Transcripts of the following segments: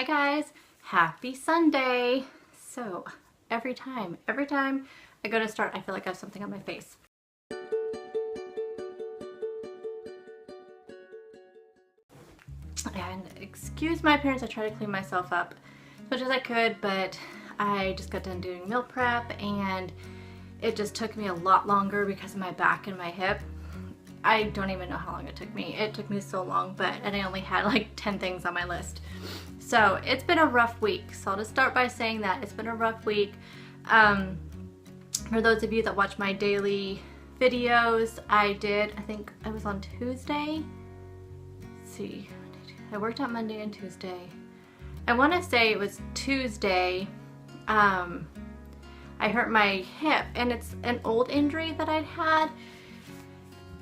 Hi guys, happy Sunday. So every time I go to start, I feel like I have something on my face. And excuse my appearance, I try to clean myself up as much as I could, but I just got done doing meal prep and it just took me a lot longer because of my back and my hip. I don't even know how long it took me. It took me so long, and I only had like 10 things on my list. So it's been a rough week. So I'll just start by saying that it's been a rough week. For those of you that watch my daily videos, I think I was on Tuesday. Let's see, I worked out Monday and Tuesday. I want to say it was Tuesday. I hurt my hip, and it's an old injury that I'd had.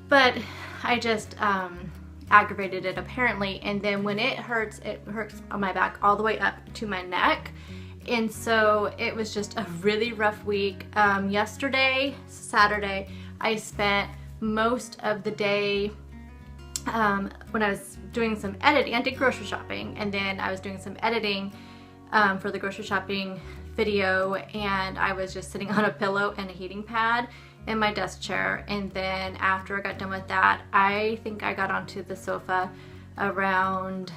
But I just aggravated it apparently, and then when it hurts on my back all the way up to my neck. And so it was just a really rough week. Yesterday, Saturday, I spent most of the day when I was doing some editing. I did grocery shopping, and then I was doing some editing for the grocery shopping video, and I was just sitting on a pillow and a heating pad in my desk chair. And then after I got done with that, I think I got onto the sofa around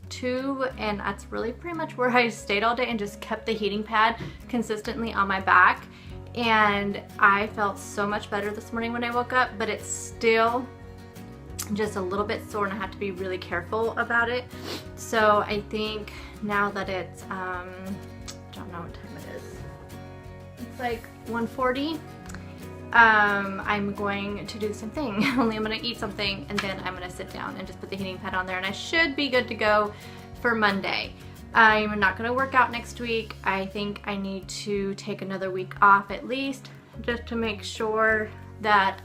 2, and that's really pretty much where I stayed all day and just kept the heating pad consistently on my back. And I felt so much better this morning when I woke up, but it's still just a little bit sore and I have to be really careful about it. So I think now that it's I don't know what time it is, it's like 1:40. I'm going to do the same thing, only I'm going to eat something and then I'm going to sit down and just put the heating pad on there, and I should be good to go for Monday. I'm not going to work out next week. I think I need to take another week off at least, just to make sure that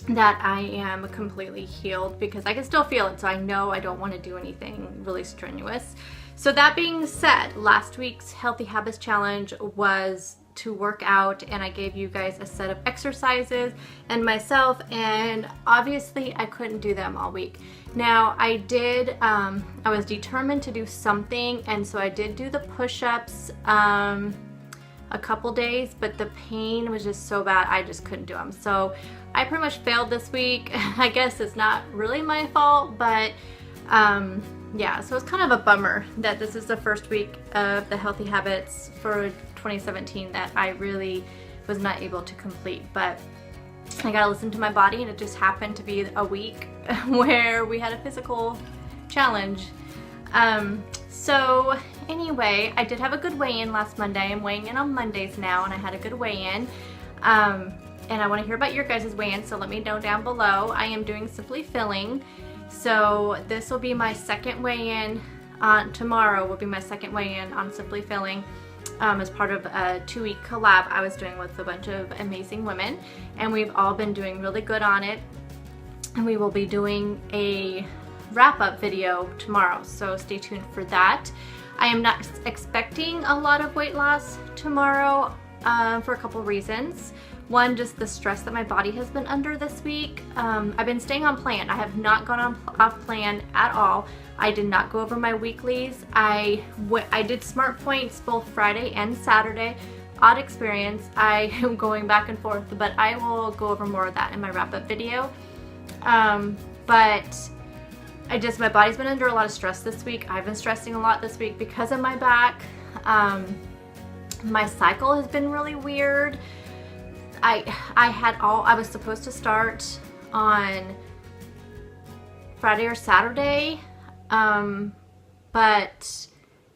that I am completely healed, because I can still feel it, so I know I don't want to do anything really strenuous. So that being said, last week's Healthy Habits Challenge was to work out, and I gave you guys a set of exercises and myself, and obviously I couldn't do them all week. Now I did, I was determined to do something, and so I did do the push-ups a couple days, but the pain was just so bad I just couldn't do them. So I pretty much failed this week. I guess it's not really my fault, but yeah, so it's kind of a bummer that this is the first week of the Healthy Habits for 2017 that I really was not able to complete. But I gotta listen to my body, and it just happened to be a week where we had a physical challenge. So anyway, I did have a good weigh-in last Monday. I'm weighing in on Mondays now, and I had a good weigh-in. And I want to hear about your guys' weigh-in, so let me know down below. I am doing Simply Filling. So this will be my second weigh-in. Tomorrow will be my second weigh-in on Simply Filling, as part of a 2-week collab I was doing with a bunch of amazing women, and we've all been doing really good on it. And we will be doing a wrap-up video tomorrow, so stay tuned for that. I am not expecting a lot of weight loss tomorrow for a couple reasons. One, just the stress that my body has been under this week. I've been staying on plan. I have not gone off plan at all. I did not go over my weeklies. I did Smart Points both Friday and Saturday. Odd experience. I am going back and forth, but I will go over more of that in my wrap-up video. But my body's been under a lot of stress this week. I've been stressing a lot this week because of my back. My cycle has been really weird. I was supposed to start on Friday or Saturday, but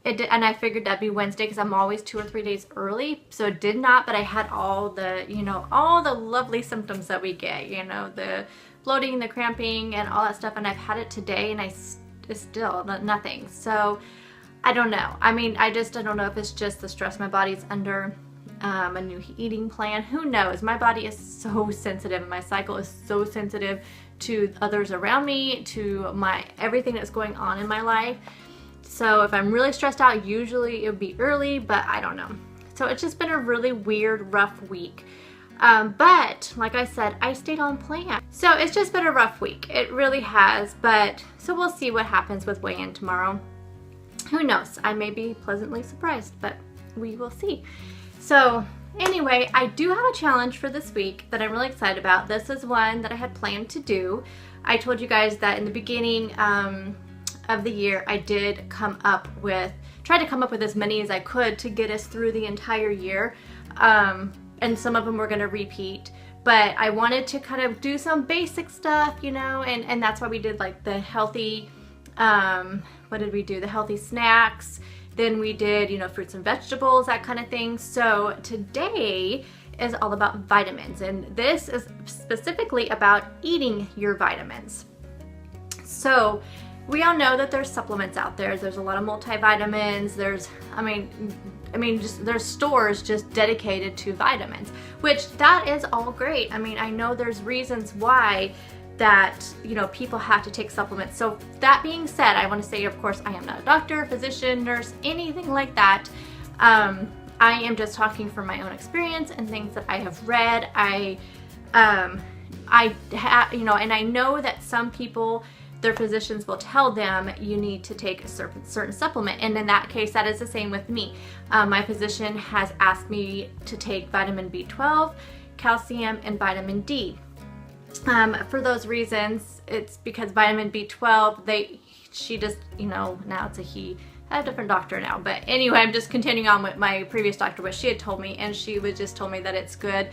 it did, and I figured that'd be Wednesday because I'm always 2 or 3 days early, so it did not. But I had all the, all the lovely symptoms that we get, the bloating, the cramping, and all that stuff, and I've had it today, and it's still nothing. So I don't know. I mean, I don't know if it's just the stress my body's under. A new eating plan, who knows? My body is so sensitive, and my cycle is so sensitive to others around me, to everything that's going on in my life. So if I'm really stressed out, usually it would be early, but I don't know. So it's just been a really weird, rough week. But like I said, I stayed on plan. So it's just been a rough week. It really has, but so we'll see what happens with weigh-in tomorrow. who knows? I may be pleasantly surprised, but we will see. So anyway, I do have a challenge for this week that I'm really excited about. This is one that I had planned to do. I told you guys that in the beginning of the year, I did try to come up with as many as I could to get us through the entire year. And some of them were going to repeat. But I wanted to kind of do some basic stuff, you know, and that's why we did like the healthy, what did we do? The healthy snacks. Then we did, you know, fruits and vegetables, that kind of thing. So today is all about vitamins, and this is specifically about eating your vitamins. So we all know that there's supplements out there. There's a lot of multivitamins. There's stores just dedicated to vitamins, which that is all great. I mean, I know there's reasons why that, you know, people have to take supplements. So that being said, I want to say, of course, I am not a doctor, physician, nurse, anything like that. I am just talking from my own experience and things that I have read. And I know that some people, their physicians will tell them you need to take a certain supplement, and in that case, that is the same with me. My physician has asked me to take vitamin B12, calcium, and vitamin D. For those reasons, it's because vitamin B12, she just, you know, now it's a he. I have a different doctor now, but anyway, I'm just continuing on with my previous doctor, what she had told me, and she was just told me that it's good,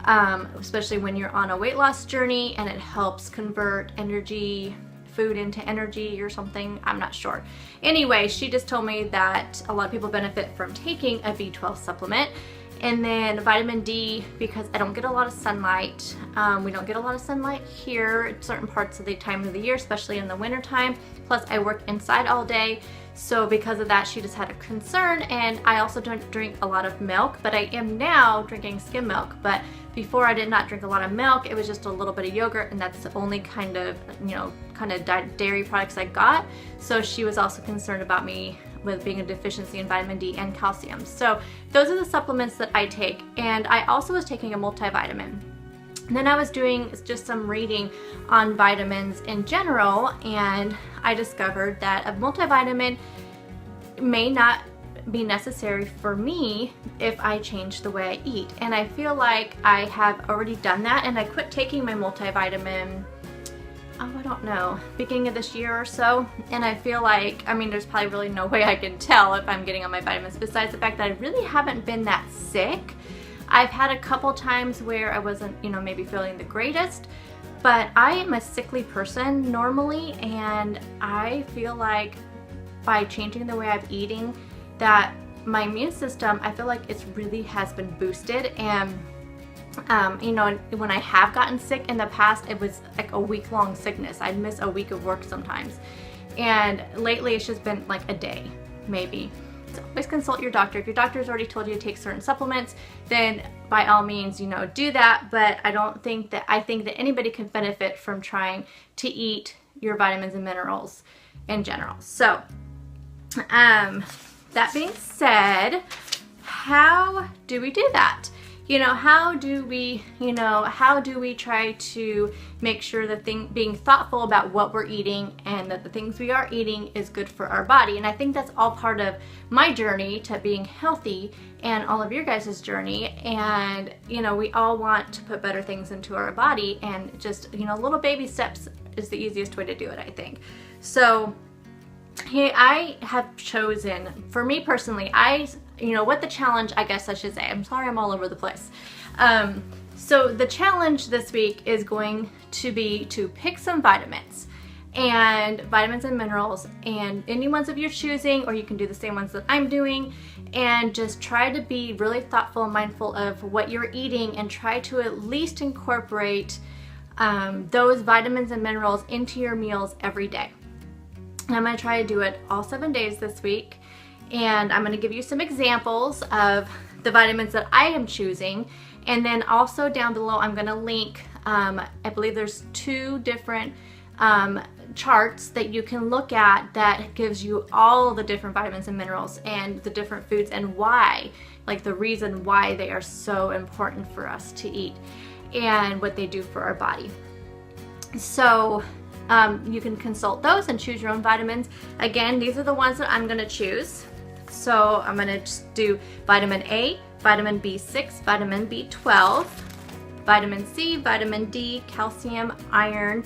especially when you're on a weight loss journey, and it helps convert food into energy or something. I'm not sure. Anyway, she just told me that a lot of people benefit from taking a B12 supplement. And then vitamin D, because I don't get a lot of sunlight. We don't get a lot of sunlight here at certain parts of the time of the year, especially in the winter time. Plus I work inside all day. So because of that, she just had a concern. And I also don't drink a lot of milk, but I am now drinking skim milk. But before I did not drink a lot of milk. It was just a little bit of yogurt, and that's the only kind of, dairy products I got. So she was also concerned about me with being a deficiency in vitamin D and calcium. So those are the supplements that I take. And I also was taking a multivitamin. And then I was doing just some reading on vitamins in general, and I discovered that a multivitamin may not be necessary for me if I change the way I eat. And I feel like I have already done that, and I quit taking my multivitamin, I don't know, beginning of this year or so. And I feel like, there's probably really no way I can tell if I'm getting on my vitamins besides the fact that I really haven't been that sick. I've had a couple times where I wasn't, maybe feeling the greatest, but I am a sickly person normally, and I feel like by changing the way I'm eating, that my immune system, I feel like it really has been boosted. And when I have gotten sick in the past, it was like a week-long sickness. I'd miss a week of work sometimes. And lately it's just been like a day, maybe. So always consult your doctor. If your doctor's already told you to take certain supplements, then by all means, do that. But I think that anybody can benefit from trying to eat your vitamins and minerals in general. So, that being said, how do we do that? How do we try to make sure that being thoughtful about what we're eating and that the things we are eating is good for our body? And I think that's all part of my journey to being healthy and all of your guys' journey. And, we all want to put better things into our body, and just, little baby steps is the easiest way to do it, I think. So I have chosen, for me personally, what the challenge, I guess I should say. I'm sorry I'm all over the place. So the challenge this week is going to be to pick some vitamins and minerals, and any ones of your choosing, or you can do the same ones that I'm doing, and just try to be really thoughtful and mindful of what you're eating, and try to at least incorporate those vitamins and minerals into your meals every day. I'm going to try to do it all 7 days this week. And I'm going to give you some examples of the vitamins that I am choosing. And then also down below, I'm going to link, I believe there's 2 different charts that you can look at that gives you all the different vitamins and minerals and the different foods and why, like the reason why they are so important for us to eat and what they do for our body. So You can consult those and choose your own vitamins. Again, these are the ones that I'm gonna choose. So I'm gonna just do vitamin A, vitamin B6, vitamin B12, vitamin C, vitamin D, calcium, iron,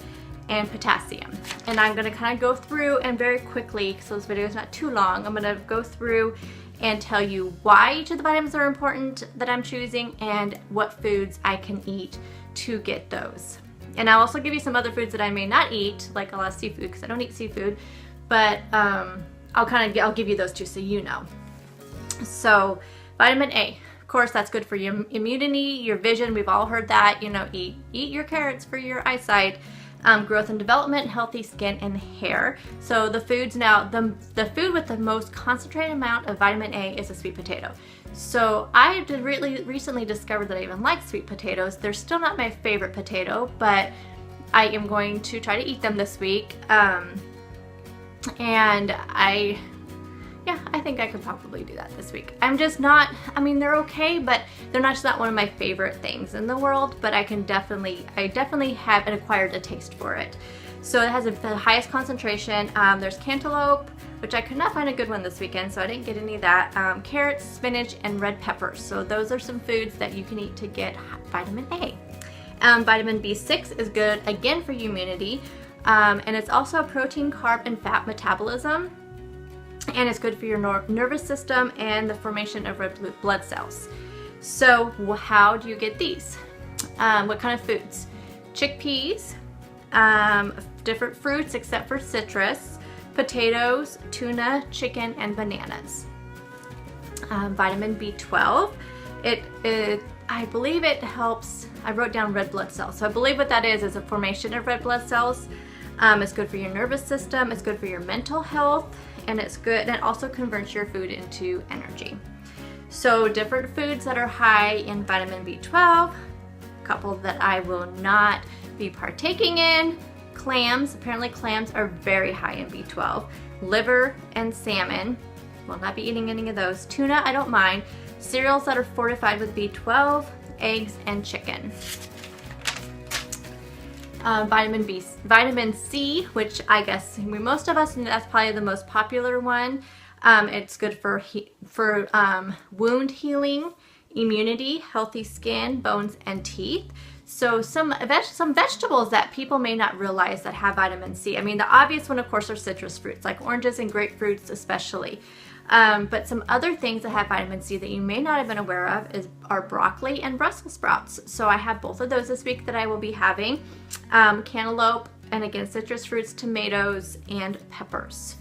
and potassium. And I'm gonna kind of go through and very quickly, so this video is not too long, I'm gonna go through and tell you why each of the vitamins are important that I'm choosing and what foods I can eat to get those. And I'll also give you some other foods that I may not eat, like a lot of seafood, because I don't eat seafood, but I'll give you those too so you know. So vitamin A, of course, that's good for your immunity, your vision. We've all heard that, you know, eat your carrots for your eyesight. Growth and development, healthy skin and hair. So the foods now, the food with the most concentrated amount of vitamin A is a sweet potato. So I did really recently discovered that I even like sweet potatoes. They're still not my favorite potato, but I am going to try to eat them this week. And I think I could probably do that this week. I'm just not, I mean, they're okay, but they're just not one of my favorite things in the world, but I definitely have acquired a taste for it. So it has the highest concentration. There's cantaloupe, which I could not find a good one this weekend, so I didn't get any of that. Carrots, spinach, and red peppers. So those are some foods that you can eat to get vitamin A. Vitamin B6 is good, again, for immunity. And it's also a protein, carb, and fat metabolism. And it's good for your nervous system and the formation of red blood cells. So how do you get these? What kind of foods? Chickpeas, different fruits except for citrus, potatoes, tuna, chicken, and bananas. Vitamin B12, I believe it helps, I wrote down red blood cells. So I believe what that is a formation of red blood cells. It's good for your nervous system, it's good for your mental health, and it's good, and it also converts your food into energy. So different foods that are high in vitamin B12, a couple that I will not be partaking in, clams, apparently clams are very high in B12, liver and salmon, will not be eating any of those, tuna I don't mind, cereals that are fortified with B12, eggs, and chicken. Vitamin C, which I guess most of us, that's probably the most popular one. It's good for wound healing, immunity, healthy skin, bones, and teeth. So some vegetables that people may not realize that have vitamin C. I mean, the obvious one, of course, are citrus fruits, like oranges and grapefruits especially. But some other things that have vitamin C that you may not have been aware of are broccoli and Brussels sprouts. So I have both of those this week that I will be having. Cantaloupe, and again, citrus fruits, tomatoes, and peppers.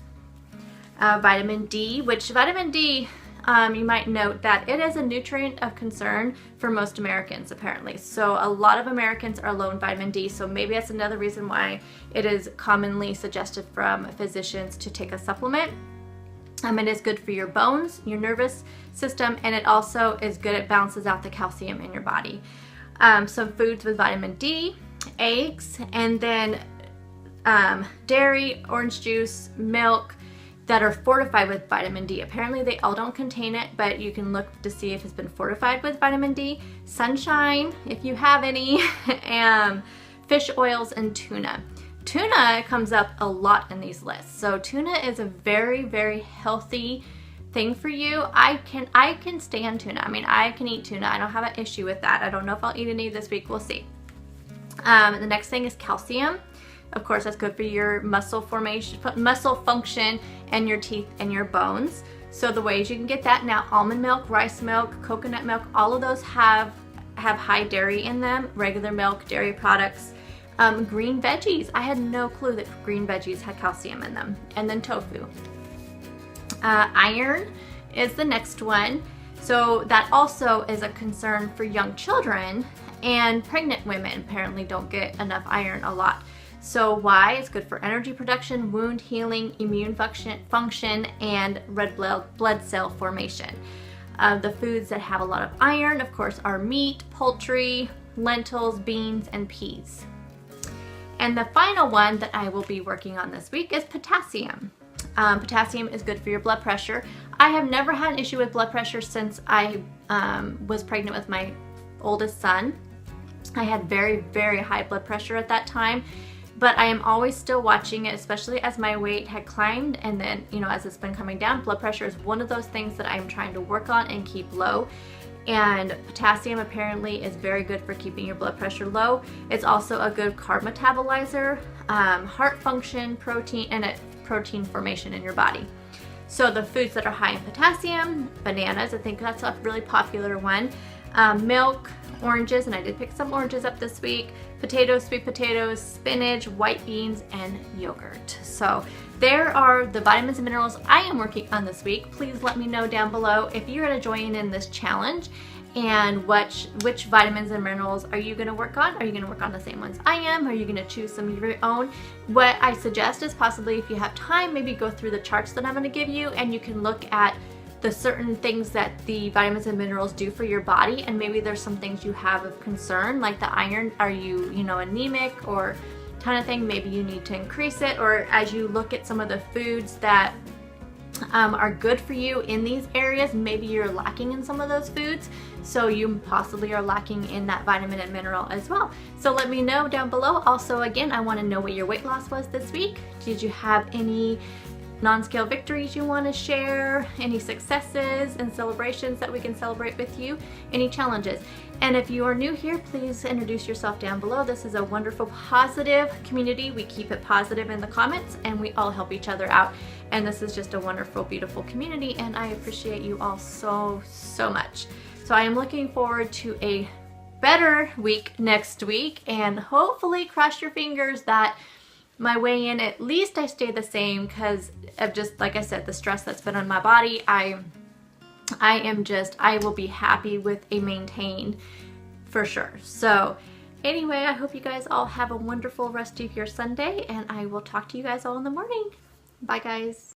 Vitamin D, which vitamin D, you might note that it is a nutrient of concern for most Americans, apparently. So a lot of Americans are low in vitamin D, so maybe that's another reason why it is commonly suggested from physicians to take a supplement. It is good for your bones, your nervous system, and it also is good, it balances out the calcium in your body. Some foods with vitamin D, eggs, and then dairy, orange juice, milk that are fortified with vitamin D. Apparently they all don't contain it, but you can look to see if it's been fortified with vitamin D. Sunshine, if you have any, and fish oils, and tuna. Tuna comes up a lot in these lists. So tuna is a very, very healthy thing for you. I can stand tuna. I mean, I can eat tuna. I don't have an issue with that. I don't know if I'll eat any this week. We'll see. The next thing is calcium. Of course, that's good for your muscle formation, muscle function, and your teeth and your bones. So the ways you can get that now: almond milk, rice milk, coconut milk. All of those have high dairy in them. Regular milk, dairy products. Green veggies. I had no clue that green veggies had calcium in them. And then tofu. Iron is the next one. So that also is a concern for young children, and pregnant women apparently don't get enough iron a lot. So why? It's good for energy production, wound healing, immune function, and red blood cell formation. The foods that have a lot of iron, of course, are meat, poultry, lentils, beans, and peas. And the final one that I will be working on this week is potassium. Potassium is good for your blood pressure. I have never had an issue with blood pressure since I was pregnant with my oldest son. I had very, very high blood pressure at that time. But I am always still watching it, especially as my weight had climbed, and then, you know, as it's been coming down. Blood pressure is one of those things that I'm trying to work on and keep low. And potassium apparently is very good for keeping your blood pressure low. It's also a good carb metabolizer, heart function, protein, and protein formation in your body. So the foods that are high in potassium, bananas, I think that's a really popular one, milk, oranges, and I did pick some oranges up this week, potatoes, sweet potatoes, spinach, white beans, and yogurt. So there are the vitamins and minerals I am working on this week. Please let me know down below if you're going to join in this challenge, and which vitamins and minerals are you going to work on? Are you going to work on the same ones I am? Are you going to choose some of your own? What I suggest is possibly, if you have time, maybe go through the charts that I'm going to give you, and you can look at the certain things that the vitamins and minerals do for your body, and maybe there's some things you have of concern, like the iron. Are you anemic or kind of thing? Maybe you need to increase it. Or as you look at some of the foods that are good for you in these areas, maybe you're lacking in some of those foods, so you possibly are lacking in that vitamin and mineral as well. So let me know down below. Also, again, I want to know what your weight loss was this week. Did you have any non-scale victories you want to share, any successes and celebrations that we can celebrate with you, any challenges? And if you are new here, please introduce yourself down below. This is a wonderful, positive community. We keep it positive in the comments, and we all help each other out. And this is just a wonderful, beautiful community, and I appreciate you all so, so much. So I am looking forward to a better week next week, and hopefully, cross your fingers that my weigh-in, at least I stay the same, because of just, like I said, the stress that's been on my body. I will be happy with a maintained for sure. So anyway, I hope you guys all have a wonderful rest of your Sunday, and I will talk to you guys all in the morning. Bye guys.